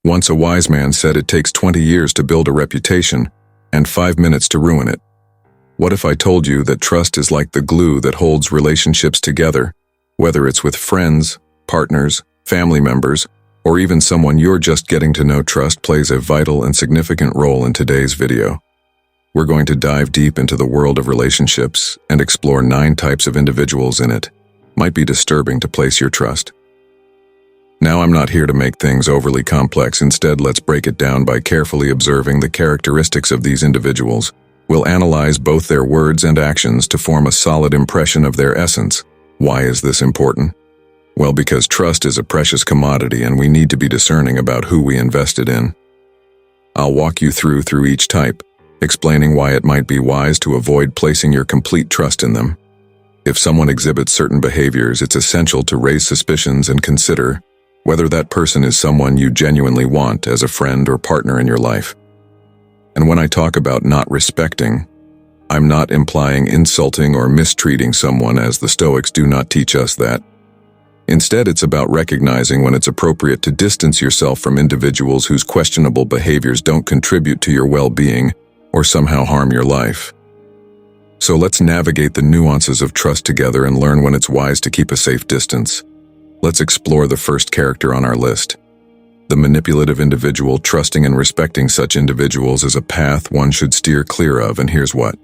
Once a wise man said it takes 20 years to build a reputation and 5 minutes to ruin it. What if I told you that trust is like the glue that holds relationships together, whether it's with friends, partners, family members, or even someone you're just getting to know? Trust plays a vital and significant role in today's video. We're going to dive deep into the world of relationships and explore 9 types of individuals in it. Might be disturbing to place your trust. Now, I'm not here to make things overly complex. Instead, let's break it down by carefully observing the characteristics of these individuals. We'll analyze both their words and actions to form a solid impression of their essence. Why is this important? Well, because trust is a precious commodity and we need to be discerning about who we invested in. I'll walk you through each type, explaining why it might be wise to avoid placing your complete trust in them. If someone exhibits certain behaviors, it's essential to raise suspicions and consider whether that person is someone you genuinely want as a friend or partner in your life. And when I talk about not respecting, I'm not implying insulting or mistreating someone, as the Stoics do not teach us that. Instead, it's about recognizing when it's appropriate to distance yourself from individuals whose questionable behaviors don't contribute to your well-being or somehow harm your life. So let's navigate the nuances of trust together and learn when it's wise to keep a safe distance. Let's explore the first character on our list. The manipulative individual. Trusting and respecting such individuals is a path one should steer clear of, and here's what.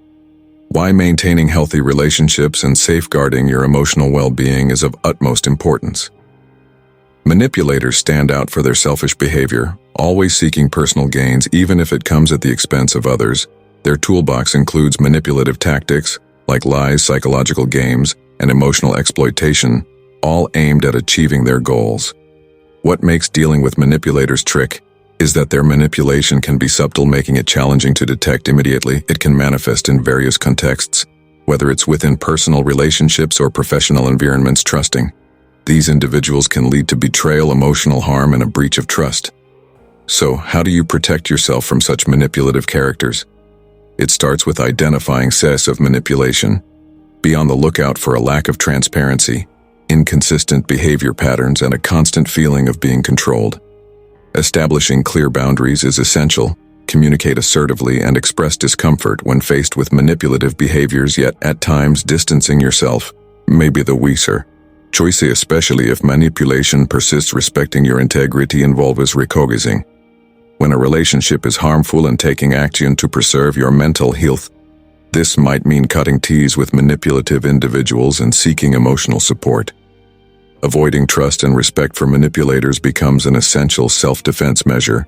Why maintaining healthy relationships and safeguarding your emotional well-being is of utmost importance. Manipulators stand out for their selfish behavior, always seeking personal gains even if it comes at the expense of others. Their toolbox includes manipulative tactics, like lies, psychological games, and emotional exploitation, all aimed at achieving their goals. What makes dealing with manipulators tricky is that their manipulation can be subtle, making it challenging to detect immediately. It can manifest in various contexts, whether it's within personal relationships or professional environments. Trusting these individuals can lead to betrayal, emotional harm, and a breach of trust. So, how do you protect yourself from such manipulative characters? It starts with identifying signs of manipulation. Be on the lookout for a lack of transparency, inconsistent behavior patterns, and a constant feeling of being controlled. Establishing clear boundaries is essential. Communicate assertively and express discomfort when faced with manipulative behaviors, yet at times distancing yourself may be the wiser choice, especially if manipulation persists. Respecting your integrity involves recognizing when a relationship is harmful and taking action to preserve your mental health. This might mean cutting ties with manipulative individuals and seeking emotional support. Avoiding trust and respect for manipulators becomes an essential self-defense measure.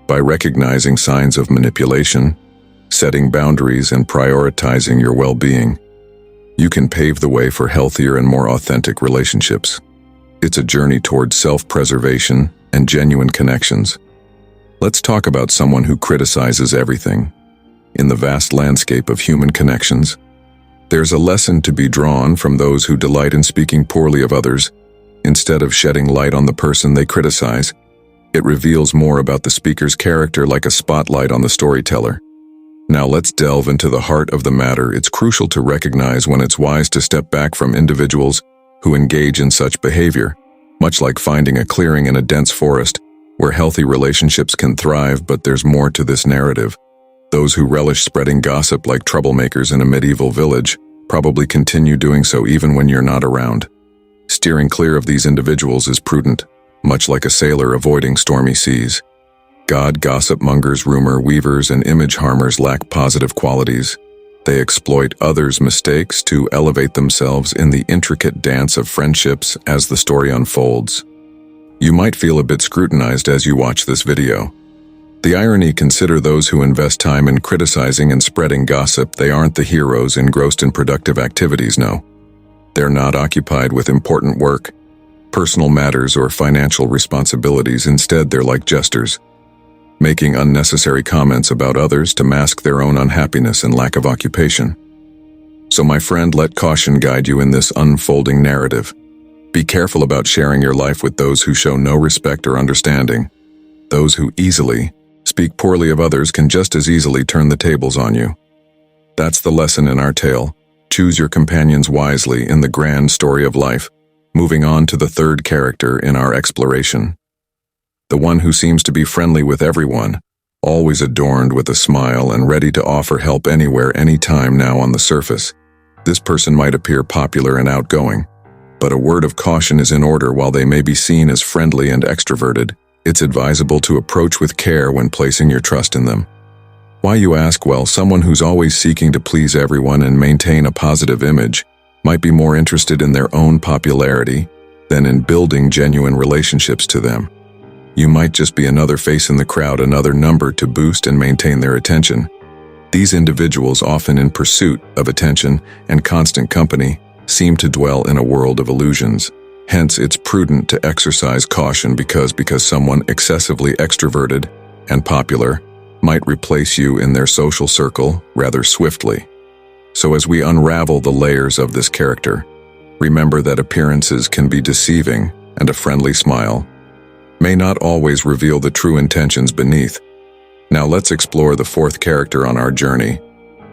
By recognizing signs of manipulation, setting boundaries, and prioritizing your well-being, you can pave the way for healthier and more authentic relationships. It's a journey towards self-preservation and genuine connections. Let's talk about someone who criticizes everything. In the vast landscape of human connections, there's a lesson to be drawn from those who delight in speaking poorly of others. Instead of shedding light on the person they criticize, it reveals more about the speaker's character, like a spotlight on the storyteller. Now let's delve into the heart of the matter. It's crucial to recognize when it's wise to step back from individuals who engage in such behavior, much like finding a clearing in a dense forest where healthy relationships can thrive. But there's more to this narrative. Those who relish spreading gossip like troublemakers in a medieval village probably continue doing so even when you're not around. Steering clear of these individuals is prudent, much like a sailor avoiding stormy seas. Gossip mongers, rumor weavers, and image harmers lack positive qualities. They exploit others' mistakes to elevate themselves in the intricate dance of friendships as the story unfolds. You might feel a bit scrutinized as you watch this video. The irony: consider those who invest time in criticizing and spreading gossip. They aren't the heroes engrossed in productive activities, no. They're not occupied with important work, personal matters, or financial responsibilities. Instead, they're like jesters, making unnecessary comments about others to mask their own unhappiness and lack of occupation. So my friend, let caution guide you in this unfolding narrative. Be careful about sharing your life with those who show no respect or understanding. Those who easily speak poorly of others can just as easily turn the tables on you. That's the lesson in our tale. Choose your companions wisely in the grand story of life. Moving on to the third character in our exploration. the one who seems to be friendly with everyone, always adorned with a smile and ready to offer help anywhere, anytime. Now on the surface, this person might appear popular and outgoing, but a word of caution is in order. While they may be seen as friendly and extroverted, it's advisable to approach with care when placing your trust in them. Why, you ask? Well, someone who's always seeking to please everyone and maintain a positive image might be more interested in their own popularity than in building genuine relationships to them. You might just be another face in the crowd, another number to boost and maintain their attention. These individuals, often in pursuit of attention and constant company, seem to dwell in a world of illusions. Hence, it's prudent to exercise caution because someone excessively extroverted and popular might replace you in their social circle rather swiftly. So as we unravel the layers of this character, remember that appearances can be deceiving, and a friendly smile may not always reveal the true intentions beneath. Now let's explore the fourth character on our journey,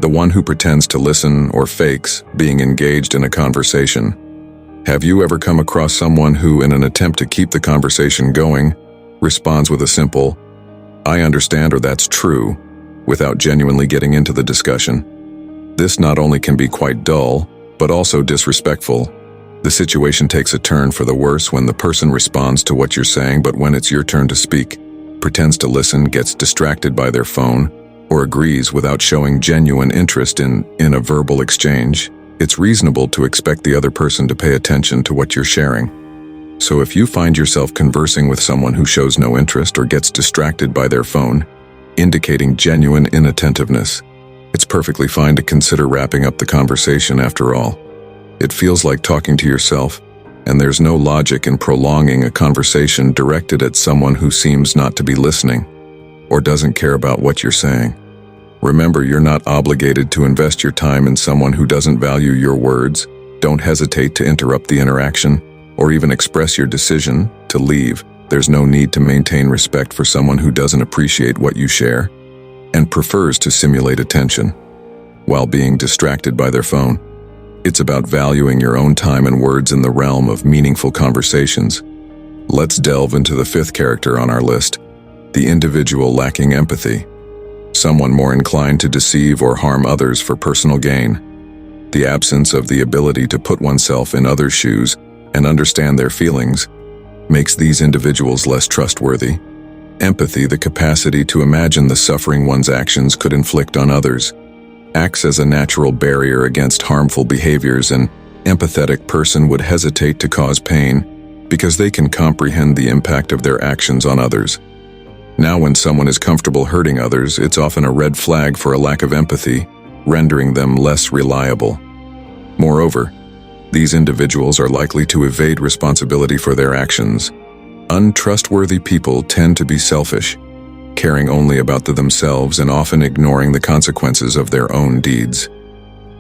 the one who pretends to listen or fakes being engaged in a conversation. Have you ever come across someone who, in an attempt to keep the conversation going, responds with a simple, "I understand," or "That's true," without genuinely getting into the discussion? This not only can be quite dull, but also disrespectful. The situation takes a turn for the worse when the person responds to what you're saying, but when it's your turn to speak, pretends to listen, gets distracted by their phone, or agrees without showing genuine interest in a verbal exchange. It's reasonable to expect the other person to pay attention to what you're sharing. So if you find yourself conversing with someone who shows no interest or gets distracted by their phone, indicating genuine inattentiveness, it's perfectly fine to consider wrapping up the conversation. After all, it feels like talking to yourself, and there's no logic in prolonging a conversation directed at someone who seems not to be listening or doesn't care about what you're saying. Remember, you're not obligated to invest your time in someone who doesn't value your words. Don't hesitate to interrupt the interaction or even express your decision to leave. There's no need to maintain respect for someone who doesn't appreciate what you share and prefers to simulate attention while being distracted by their phone. It's about valuing your own time and words in the realm of meaningful conversations. Let's delve into the fifth character on our list, the individual lacking empathy, someone more inclined to deceive or harm others for personal gain. The absence of the ability to put oneself in others' shoes and understand their feelings makes these individuals less trustworthy. Empathy, the capacity to imagine the suffering one's actions could inflict on others, acts as a natural barrier against harmful behaviors. An empathetic person would hesitate to cause pain because they can comprehend the impact of their actions on others. Now, when someone is comfortable hurting others, it's often a red flag for a lack of empathy, rendering them less reliable. Moreover, these individuals are likely to evade responsibility for their actions. Untrustworthy people tend to be selfish, caring only about themselves and often ignoring the consequences of their own deeds.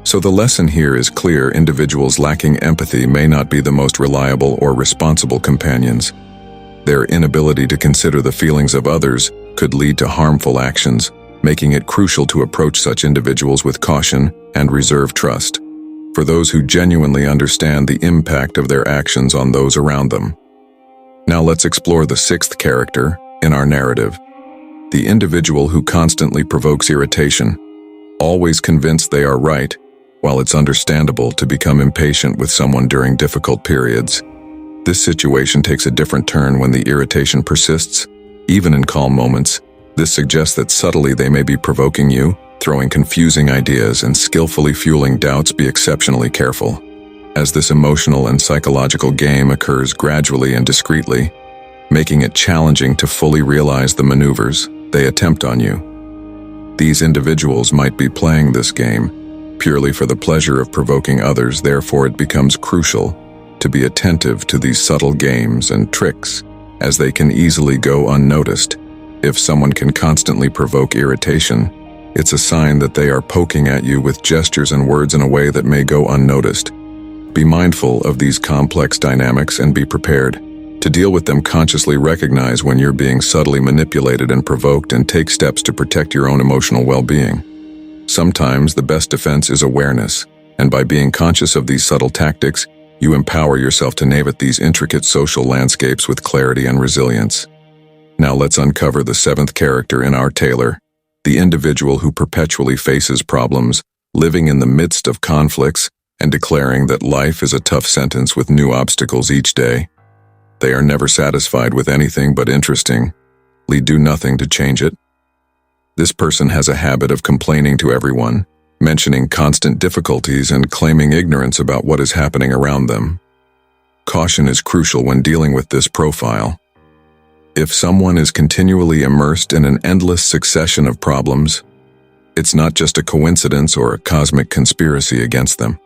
So the lesson here is clear: individuals lacking empathy may not be the most reliable or responsible companions. Their inability to consider the feelings of others could lead to harmful actions, making it crucial to approach such individuals with caution and reserve trust for those who genuinely understand the impact of their actions on those around them. Now let's explore the sixth character in our narrative, the individual who constantly provokes irritation, always convinced they are right, while it's understandable to become impatient with someone during difficult periods. This situation takes a different turn when the irritation persists, even in calm moments. This suggests that subtly they may be provoking you, throwing confusing ideas and skillfully fueling doubts. Be exceptionally careful, as this emotional and psychological game occurs gradually and discreetly, making it challenging to fully realize the maneuvers they attempt on you. These individuals might be playing this game purely for the pleasure of provoking others. Therefore, it becomes crucial to be attentive to these subtle games and tricks, as they can easily go unnoticed. If someone can constantly provoke irritation, it's a sign that they are poking at you with gestures and words in a way that may go unnoticed. Be mindful of these complex dynamics and be prepared to deal with them consciously. Recognize when you're being subtly manipulated and provoked, and take steps to protect your own emotional well-being. Sometimes the best defense is awareness, and by being conscious of these subtle tactics, you empower yourself to navigate these intricate social landscapes with clarity and resilience. Now let's uncover the seventh character in our tailor, the individual who perpetually faces problems, living in the midst of conflicts, and declaring that life is a tough sentence with new obstacles each day. They are never satisfied with anything but interestingly do nothing to change it. This person has a habit of complaining to everyone, mentioning constant difficulties and claiming ignorance about what is happening around them. Caution is crucial when dealing with this profile. If someone is continually immersed in an endless succession of problems, it's not just a coincidence or a cosmic conspiracy against them.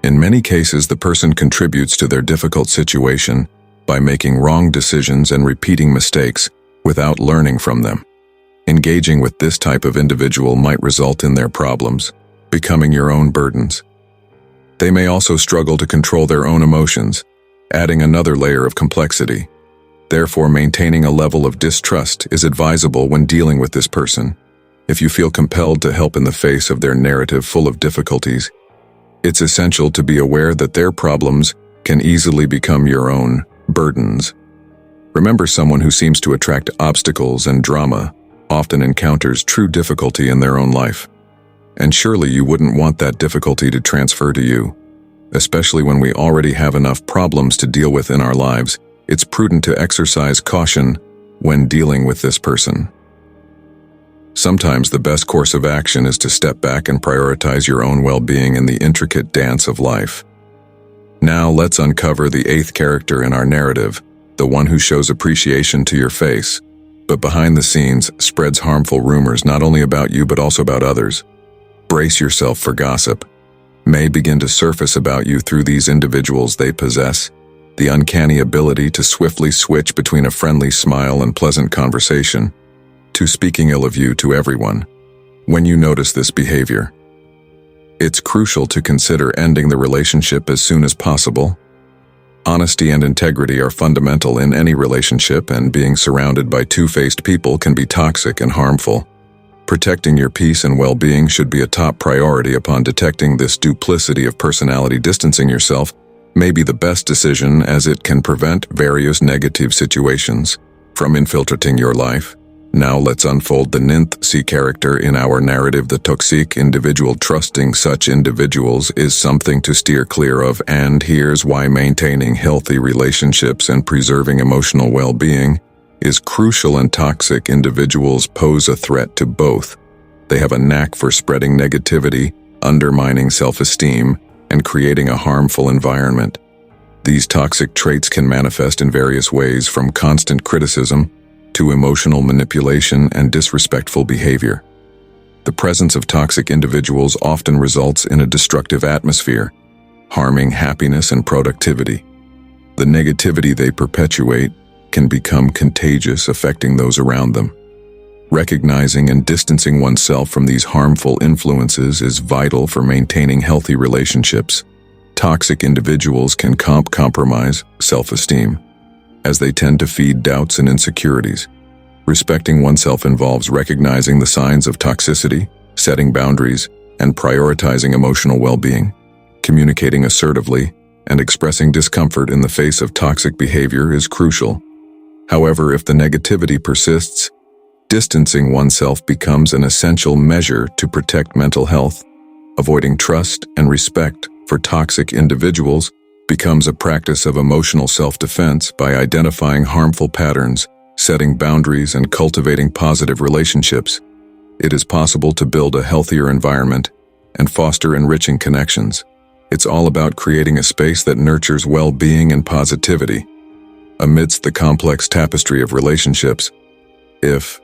In many cases, the person contributes to their difficult situation by making wrong decisions and repeating mistakes without learning from them. Engaging with this type of individual might result in their problems becoming your own burdens. They may also struggle to control their own emotions, adding another layer of complexity. Therefore, maintaining a level of distrust is advisable when dealing with this person. If you feel compelled to help in the face of their narrative full of difficulties, it's essential to be aware that their problems can easily become your own burdens. Remember, someone who seems to attract obstacles and drama often encounters true difficulty in their own life. And surely you wouldn't want that difficulty to transfer to you. Especially when we already have enough problems to deal with in our lives, it's prudent to exercise caution when dealing with this person. Sometimes the best course of action is to step back and prioritize your own well-being in the intricate dance of life. Now let's uncover the eighth character in our narrative, the one who shows appreciation to your face, but behind the scenes spreads harmful rumors not only about you but also about others. Brace yourself for gossip. May begin to surface about you through these individuals. They possess the uncanny ability to swiftly switch between a friendly smile and pleasant conversation to speaking ill of you to everyone. When you notice this behavior, it's crucial to consider ending the relationship as soon as possible. Honesty and integrity are fundamental in any relationship, and being surrounded by two-faced people can be toxic and harmful. Protecting your peace and well-being should be a top priority. Upon detecting this duplicity of personality, distancing yourself may be the best decision, as it can prevent various negative situations from infiltrating your life. Now let's unfold the ninth C character in our narrative, the toxic individual. Trusting such individuals is something to steer clear of, and here's why. Maintaining healthy relationships and preserving emotional well-being is crucial, and toxic individuals pose a threat to both. They have a knack for spreading negativity, undermining self-esteem, and creating a harmful environment. These toxic traits can manifest in various ways, from constant criticism to emotional manipulation and disrespectful behavior. The presence of toxic individuals often results in a destructive atmosphere, harming happiness and productivity. The negativity they perpetuate can become contagious, affecting those around them. Recognizing and distancing oneself from these harmful influences is vital for maintaining healthy relationships. Toxic individuals can compromise self-esteem, as they tend to feed doubts and insecurities. Respecting oneself involves recognizing the signs of toxicity, setting boundaries, and prioritizing emotional well-being. Communicating assertively and expressing discomfort in the face of toxic behavior is crucial. However, if the negativity persists, distancing oneself becomes an essential measure to protect mental health. Avoiding trust and respect for toxic individuals becomes a practice of emotional self-defense. By identifying harmful patterns, setting boundaries, and cultivating positive relationships, it is possible to build a healthier environment and foster enriching connections. It's all about creating a space that nurtures well-being and positivity. Amidst the complex tapestry of relationships, if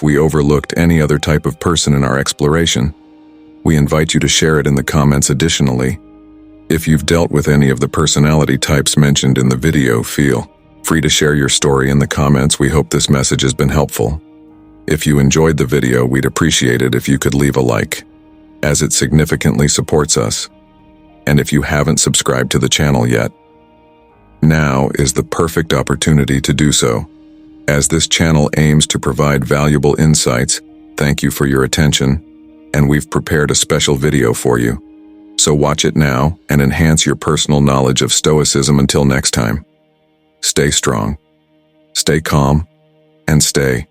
we overlooked any other type of person in our exploration, we invite you to share it in the comments. Additionally, if you've dealt with any of the personality types mentioned in the video, feel free to share your story in the comments. We hope this message has been helpful. If you enjoyed the video, we'd appreciate it if you could leave a like, as it significantly supports us. And if you haven't subscribed to the channel yet, now is the perfect opportunity to do so, as this channel aims to provide valuable insights. Thank you for your attention, and we've prepared a special video for you. So watch it now and enhance your personal knowledge of Stoicism. Until next time, stay strong, stay calm, and stay.